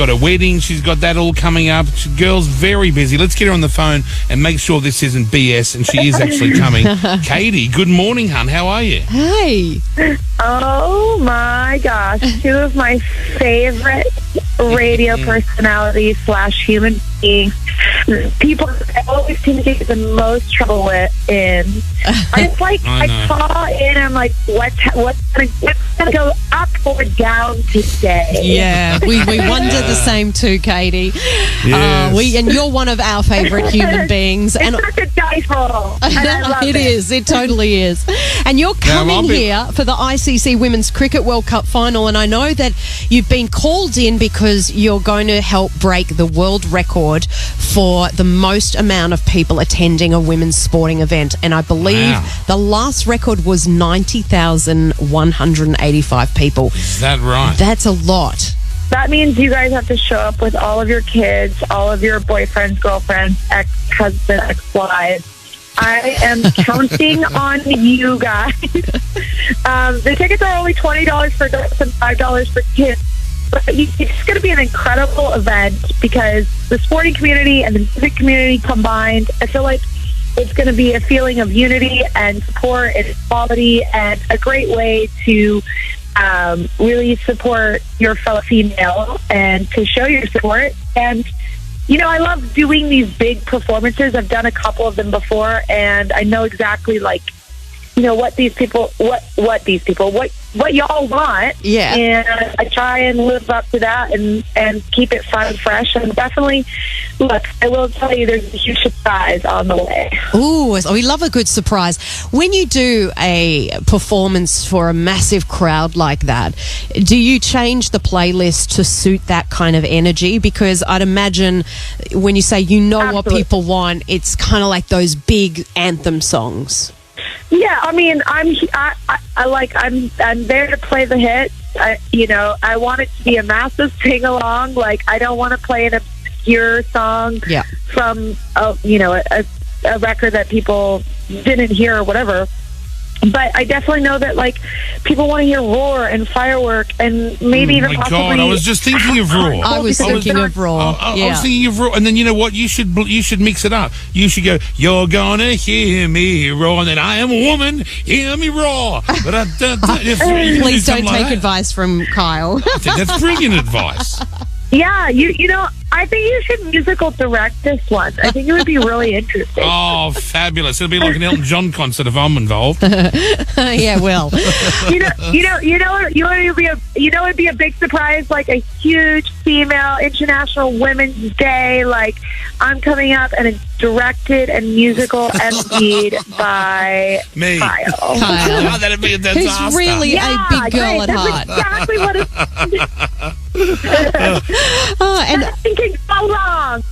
got a wedding. She's got that all coming up. Girl's very busy. Let's get her on the phone and make sure this isn't BS and she is actually coming. Katy, good morning, hun. How are you? Hey. Oh my gosh, two of my favorite radio personalities / human beings. People I always seem to get the most trouble with it's like I call in, I'm like, what's gonna go up or down today? Yeah, we wonder the same too, Katy. Yes. And you're one of our favorite human beings. It's like a dice roll. And I love It is. It totally is. And you're coming here for the ICC Women's Cricket World Cup final, and I know that you've been called in because you're going to help break the world record for the most amount of people attending a women's sporting event. And I believe the last record was 90,185 people. Is that right? That's a lot. That means you guys have to show up with all of your kids, all of your boyfriends, girlfriends, ex-husbands, ex-wives. I am counting on you guys. The tickets are only $20 for adults and $5 for kids. But it's going to be an incredible event because the sporting community and the music community combined, I feel like it's going to be a feeling of unity and support and equality and a great way to really support your fellow female and to show your support. And, you know, I love doing these big performances. I've done a couple of them before, and I know exactly, like, you know, what y'all want. Yeah. And I try and live up to that and keep it fun and fresh. And definitely, look, I will tell you, there's a huge surprise on the way. Ooh, we love a good surprise. When you do a performance for a massive crowd like that, do you change the playlist to suit that kind of energy? Because I'd imagine when you say you know what people want, it's kind of like those big anthem songs. Yeah, I mean, I'm there to play the hits. I want it to be a massive sing along. Like, I don't want to play an obscure song from a record that people didn't hear or whatever. But I definitely know that, like, people want to hear Roar and Firework and maybe even possibly... Oh, my God, I was just thinking of Roar. I was thinking of Roar. I was thinking of Roar. And then, you know what? You should mix it up. You should go, you're gonna hear me roar, and then I am a woman, hear me roar. Please don't take advice from Kyle. I think that's brilliant advice. Yeah, you know, I think you should musical direct this one. I think it would be really interesting. Oh, fabulous! It'll be like an Elton John concert if I'm involved. Yeah, well, it'd be a big surprise, like a huge female International Women's Day. Like, I'm coming up and it's directed and musical emceed by me. Kyle. Oh, that'd be a disaster. who's really a big girl at heart. That's exactly what it's. And Nothing can go wrong.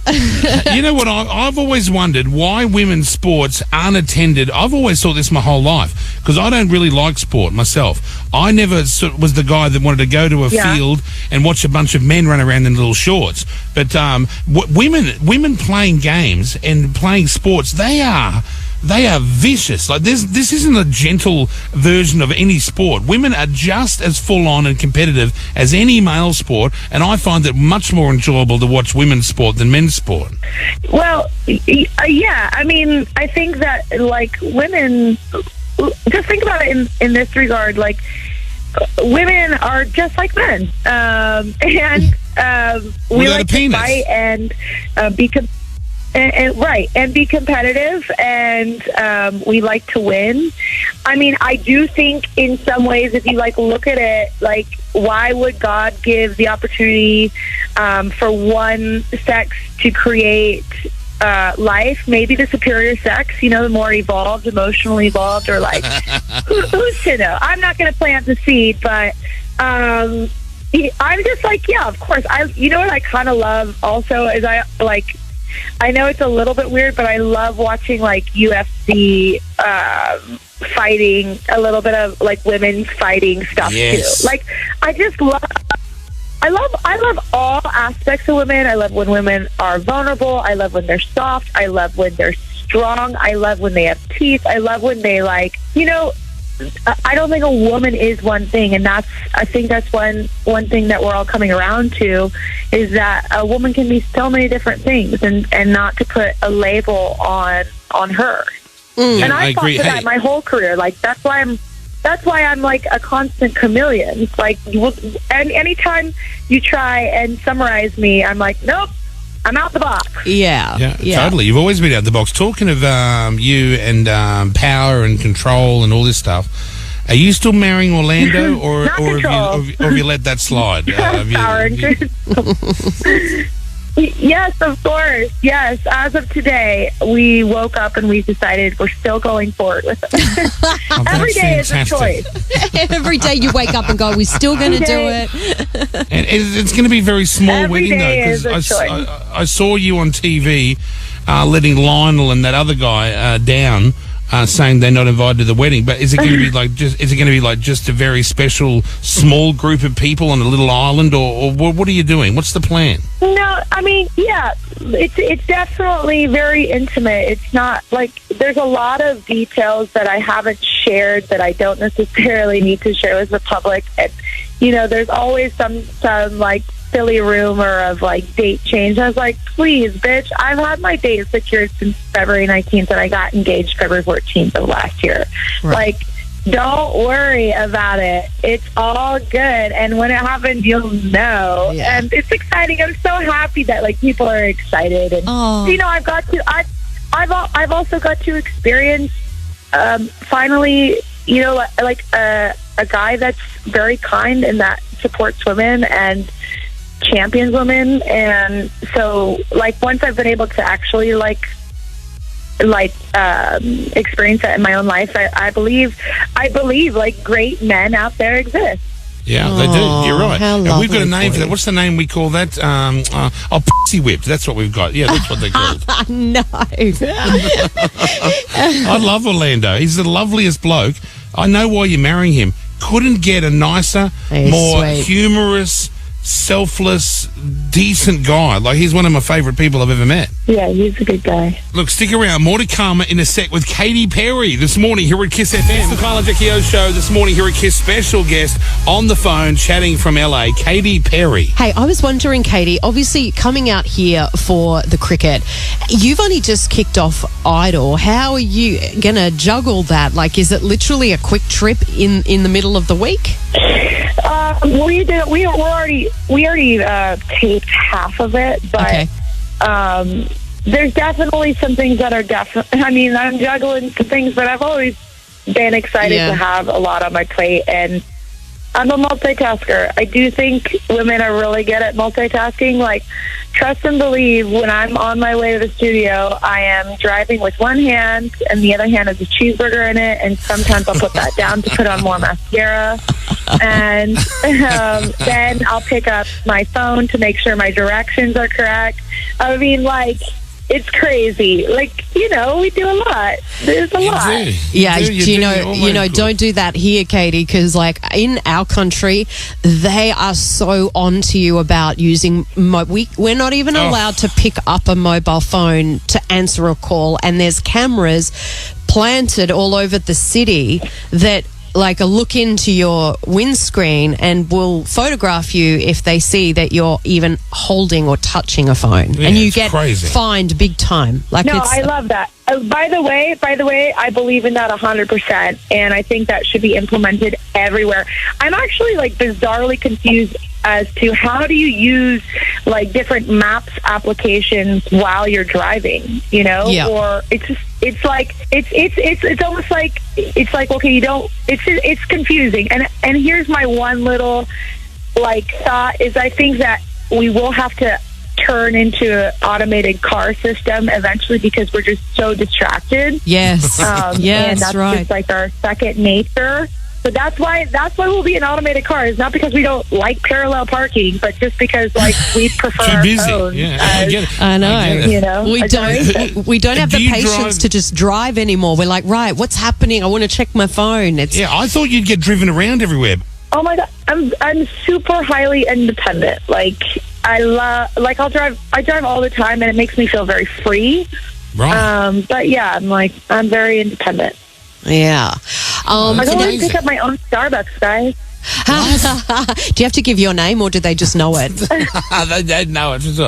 You know what? I've always wondered why women's sports aren't attended. I've always thought this my whole life because I don't really like sport myself. I never was the guy that wanted to go to a field and watch a bunch of men run around in little shorts. But women playing games and playing sports, they are vicious. Like, this isn't a gentle version of any sport. Women are just as full on and competitive as any male sport, and I find it much more enjoyable to watch women's sport than men's sport. Well, yeah. I mean, I think that, like, women, just think about it in this regard. Like, women are just like men, and we like to fight and be and be competitive, and we like to win. I mean, I do think in some ways, if you look at it, like, why would God give the opportunity for one sex to create life? Maybe the superior sex, the more evolved, emotionally evolved, or like who's to know? I'm not going to plant the seed, but I'm just like, yeah, of course. What I kind of love also is I know it's a little bit weird, but I love watching, like, UFC fighting, a little bit of, like, women's fighting stuff, too. Like, I love all aspects of women. I love when women are vulnerable. I love when they're soft. I love when they're strong. I love when they have teeth. I love when they, I don't think a woman is one thing, and I think that's one thing that we're all coming around to, is that a woman can be so many different things, and not to put a label on her. And I fought for that my whole career. Like that's why I'm like a constant chameleon. It's like, and anytime you try and summarize me, I'm like, nope, I'm out the box. Yeah, totally. You've always been out the box. Talking of you and power and control and all this stuff, are you still marrying Orlando, or have you let that slide? Power and control. Yes, of course. Yes, as of today, we woke up and we decided we're still going forward with it. Every day is a choice. Every day you wake up and go, we're still going to do it. And it's going to be a very small Every wedding, day though, is a choice. I saw you on TV letting Lionel and that other guy down, saying they're not invited to the wedding. But is it going to be like just a very special small group of people on a little island, or what are you doing? What's the plan? No, I mean, yeah, it's definitely very intimate. It's not like, there's a lot of details that I haven't shared that I don't necessarily need to share with the public. And, there's always some like silly rumor of like date change. I was like, please, bitch, I've had my date secured since February 19th, and I got engaged February 14th of last year. Right. Like, don't worry about it. It's all good. And when it happens, you'll know. Yeah. And it's exciting. I'm so happy that like people are excited. And I've also got to experience finally, like a guy that's very kind and that supports women and champions women. And so like once I've been able to actually experience that in my own life, I believe like great men out there exist. Yeah, they do. You're right. And we've got a name for that. you. What's the name we call that? Pussy whipped. That's what we've got. Yeah, that's what they're called. No. I love Orlando. He's the loveliest bloke. I know why you're marrying him. Couldn't get a nicer, more humorous, selfless, decent guy. Like, he's one of my favourite people I've ever met. Yeah, he's a good guy. Look, stick around. More to come in a sec with Katy Perry this morning here at KIIS FM. It's the Kyle and Jackie O show this morning here at KIIS. Special guest on the phone chatting from LA, Katy Perry. Hey, I was wondering, Katy, obviously coming out here for the cricket, you've only just kicked off Idol. How are you going to juggle that? Like, is it literally a quick trip in the middle of the week? We already taped half of it, but there's definitely some things that are I mean, I'm juggling some things, but I've always been excited to have a lot on my plate, and I'm a multitasker. I do think women are really good at multitasking. Like, trust and believe, when I'm on my way to the studio, I am driving with one hand, and the other hand has a cheeseburger in it, and sometimes I'll put that down to put on more mascara. And then I'll pick up my phone to make sure my directions are correct. I mean, like, it's crazy. Like, we do a lot. There's a lot. Yeah, don't do that here, Katy, because like in our country, they are so on to you about using we're not even allowed to pick up a mobile phone to answer a call, and there's cameras planted all over the city that like look into your windscreen and will photograph you if they see that you're even holding or touching a phone, and you get fined big time. Like, I love that. By the way, I believe in that 100%, and I think that should be implemented everywhere. I'm actually like bizarrely confused as to how do you use like different maps applications while you're driving, or it's almost like okay, you don't, it's confusing. And here's my one little like thought is, I think that we will have to turn into an automated car system eventually, because we're just so distracted. Yes. And that's just like our second nature. So that's why we'll be an automated car. It's not because we don't like parallel parking, but just because like we prefer too busy. Our phones. Yeah, I know. We don't have the patience to just drive anymore. We're like, right, what's happening? I want to check my phone. I thought you'd get driven around everywhere. Oh my God, I'm super highly independent. Like, I drive all the time, and it makes me feel very free. Right. But yeah, I'm very independent. Yeah. I That's go and amazing. pick up my own Starbucks, guys. Do you have to give your name or do they just know it? They know it. Just,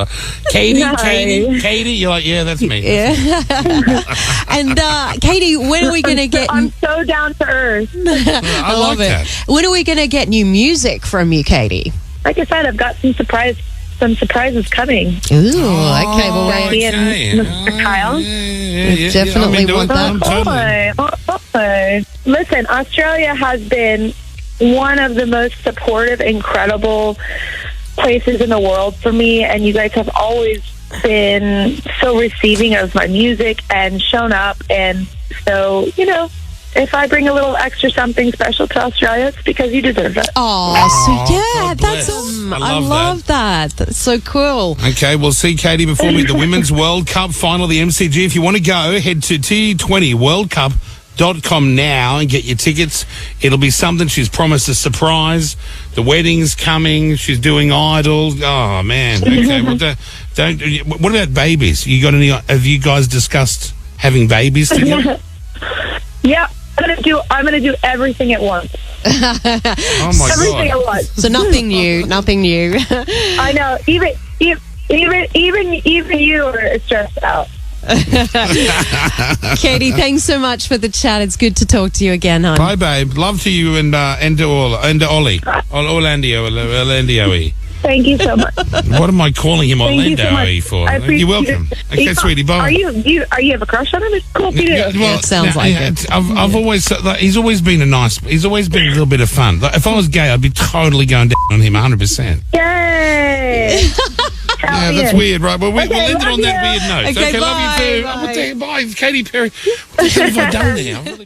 Katy, No. Katy. You're like, yeah, that's me. Yeah. And Katy, when are we going to get... I'm so down to earth. I love like it. that. When are we going to get new music from you, Katy? Like I said, I've got some surprises coming. Ooh, okay. Well, Jackie and Mr. Kyle. Definitely want that. Totally. Listen, Australia has been one of the most supportive, incredible places in the world for me, and you guys have always been so receiving of my music and shown up. And so, if I bring a little extra something special to Australia, it's because you deserve it. Oh, so yeah, God that's bless. awesome. I I love love that. That's so cool. Okay, we'll see Katy before the Women's World Cup final, the MCG. If you want to go, head to T20worldcup.com now and get your tickets. It'll be something. She's promised a surprise. The wedding's coming. She's doing Idol. Oh man. Okay. Well, don't. What about babies? Have you guys discussed having babies together? Yeah, I'm gonna do everything at once. Oh my Everything God. at once. So nothing new, nothing new. I know. Even you are stressed out. Katy, thanks so much for the chat. It's good to talk to you again, hon. Bye, babe. Love to you and to Ollie. Orlando. Thank you so much. What am I calling him Thank you so Orlando much. for? I appreciate You're welcome. it. Okay, sweetie, bye. Are you have a crush on him? It's cool if you do. Yeah, it sounds like it. I've always he's always been he's always been a little bit of fun. Like, if I was gay, I'd be totally going down on him 100%. Yay! Yeah, that's weird, right? Well, we'll Okay, end it love on that you. weird note. Okay, Love you too. bye. I'm gonna tell you, bye, Katy Perry. What the hell have I done now?